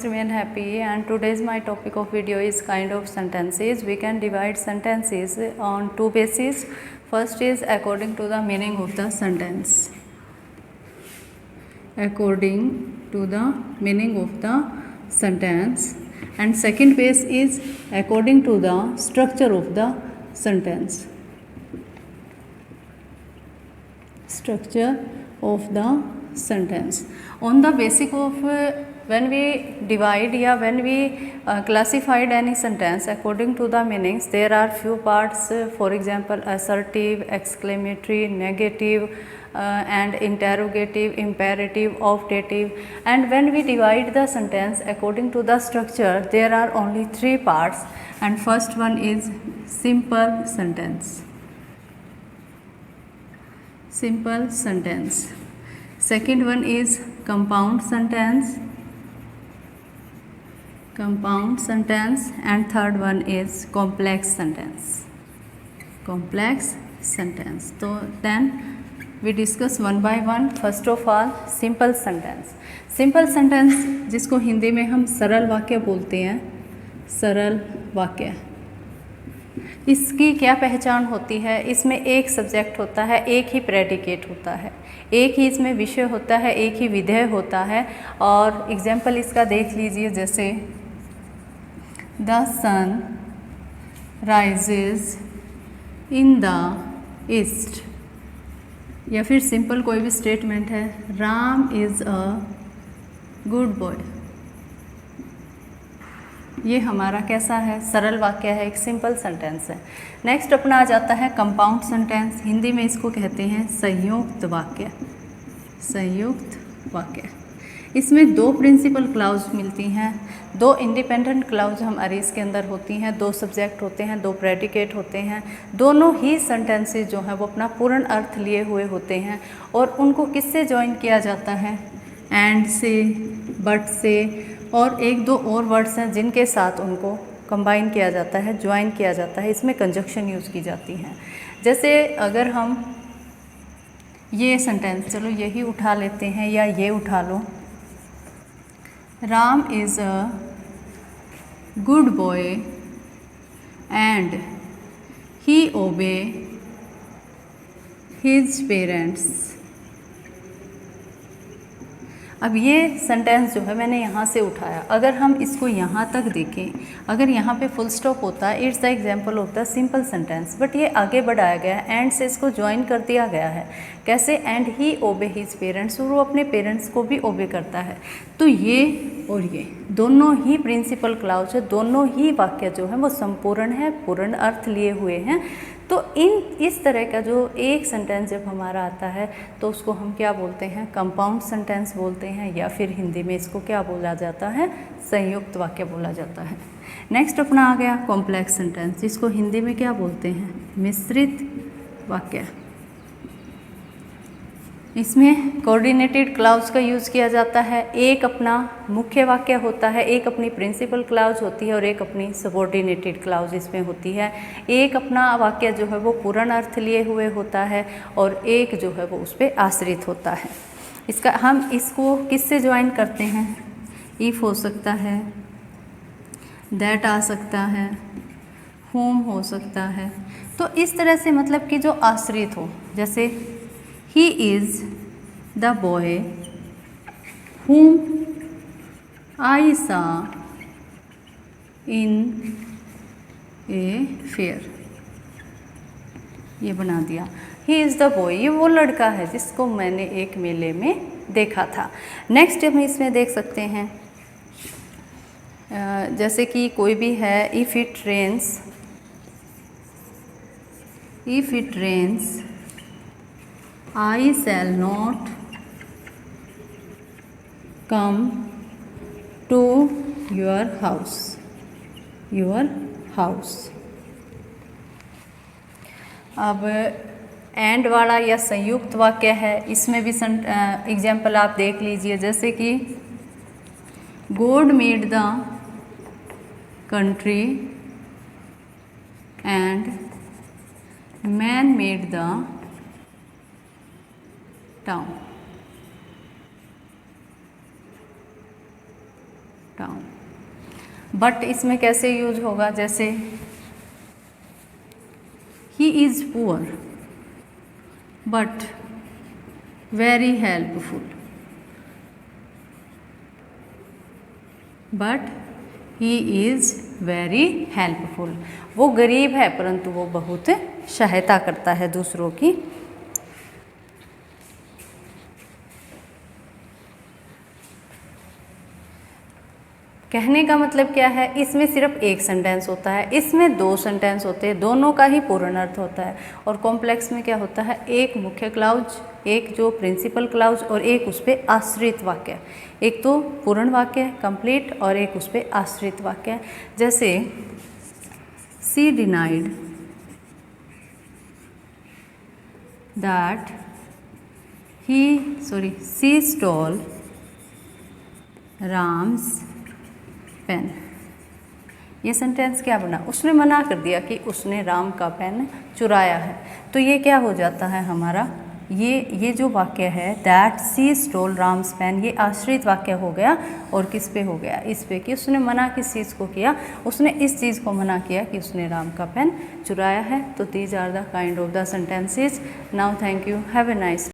Remain happy, and today's my topic of video is kind of sentences. We can divide sentences on two bases. First is according to the meaning of the sentence. According to the meaning of the sentence, and second base is according to the structure of the sentence. Structure of the sentence. On the basic of when we divide when we classified any sentence according to the meanings, there are few parts, for example assertive, exclamatory, negative, and interrogative, imperative, optative. And when we divide the sentence according to the structure, there are only three parts, and first one is simple sentence. Simple sentence. Second one is compound sentence. Compound sentence. And third one is complex sentence. Complex sentence. So then we discuss one by one. First of all, simple sentence. Simple sentence जिसको हिंदी में हम सरल वाक्य बोलते हैं, सरल वाक्य, इसकी क्या पहचान होती है? इसमें एक सब्जेक्ट होता है, एक ही प्रेडिकेट होता है, एक ही इसमें विषय होता है, एक ही विधेय होता है। और एग्जाम्पल इसका देख लीजिए, जैसे the sun rises in the east, या फिर सिंपल कोई भी स्टेटमेंट है, Ram is a good boy. ये हमारा कैसा है? सरल वाक्य है, एक सिंपल सेंटेंस है। नेक्स्ट अपना आ जाता है कंपाउंड सेंटेंस। हिंदी में इसको कहते हैं संयुक्त वाक्य। संयुक्त वाक्य, इसमें दो प्रिंसिपल क्लाउज मिलती हैं, दो इंडिपेंडेंट क्लाउज हमारी इसके अंदर होती हैं, दो सब्जेक्ट होते हैं, दो प्रेडिकेट होते हैं। दोनों ही सेंटेंसेस जो हैं वो अपना पूर्ण अर्थ लिए हुए होते हैं, और उनको किससे ज्वाइन किया जाता है? एंड से, बट से, और एक दो और वर्ड्स हैं जिनके साथ उनको कंबाइन किया जाता है, ज्वाइन किया जाता है। इसमें कंजक्शन यूज़ की जाती हैं। जैसे अगर हम ये सेंटेंस, चलो यही उठा लेते हैं, या ये उठा लो, Ram is a good boy and he obey his parents. अब ये सेंटेंस जो है मैंने यहाँ से उठाया, अगर हम इसको यहाँ तक देखें, अगर यहाँ पे फुल स्टॉप होता है, it's the example of the simple sentence, but ये आगे बढ़ाया गया है, एंड से इसको ज्वाइन कर दिया गया है। कैसे? And he obey his parents, और वो अपने पेरेंट्स को भी ओबे करता है। तो ये और ये दोनों ही प्रिंसिपल क्लाउज है, दोनों ही वाक्य जो है वो संपूर्ण है, पूर्ण अर्थ लिए हुए हैं। तो इस तरह का जो एक सेंटेंस जब हमारा आता है तो उसको हम क्या बोलते हैं? कंपाउंड सेंटेंस बोलते हैं, या फिर हिंदी में इसको क्या बोला जाता है? संयुक्त वाक्य बोला जाता है। नेक्स्ट अपना आ गया कॉम्प्लेक्स सेंटेंस, जिसको हिंदी में क्या बोलते हैं? मिश्रित वाक्य। इसमें कोऑर्डिनेटेड क्लाउज का यूज़ किया जाता है। एक अपना मुख्य वाक्य होता है, एक अपनी प्रिंसिपल क्लाउज होती है, और एक अपनी सबऑर्डिनेटेड क्लाउज इसमें होती है। एक अपना वाक्य जो है वो पूर्ण अर्थ लिए हुए होता है, और एक जो है वो उस पर आश्रित होता है। इसका हम इसको किससे ज्वाइन करते हैं? इफ़ हो सकता है, दैट आ सकता है, होम हो सकता है। तो इस तरह से मतलब कि जो आश्रित हो, जैसे He is the boy whom I saw in a fair। ये बना दिया, He is the boy, ये वो लड़का है जिसको मैंने एक मेले में देखा था। नेक्स्ट हम इसमें देख सकते हैं, जैसे कि कोई भी है, if it rains I shall not come to your house। अब एंड वाला या संयुक्त वाक्य है, इसमें भी एग्जाम्पल आप देख लीजिए, जैसे कि God made the country and man made the town. Down. But इसमें कैसे यूज होगा, जैसे he is poor but very helpful, but he is very helpful. वो गरीब है परंतु वो बहुत सहायता करता है दूसरों की। कहने का मतलब क्या है, इसमें सिर्फ एक सेंटेंस होता है, इसमें दो सेंटेंस होते हैं, दोनों का ही पूर्ण अर्थ होता है। और कॉम्प्लेक्स में क्या होता है, एक मुख्य क्लाउज, एक जो प्रिंसिपल क्लाउज और एक उस पर आश्रित वाक्य। एक तो पूर्ण वाक्य कंप्लीट और एक उस पर आश्रित वाक्य। जैसे she denied that she stole Ram's pen. ये सेंटेंस क्या बना, उसने मना कर दिया कि उसने राम का पेन चुराया है। तो ये क्या हो जाता है हमारा, ये जो वाक्य है that she stole Ram's pen, ये आश्रित वाक्य हो गया। और किस पे हो गया, इस पे कि उसने मना किस चीज़ को किया, उसने इस चीज़ को मना किया कि उसने राम का पेन चुराया है। तो these are the kind of the sentences. Now thank you, have a nice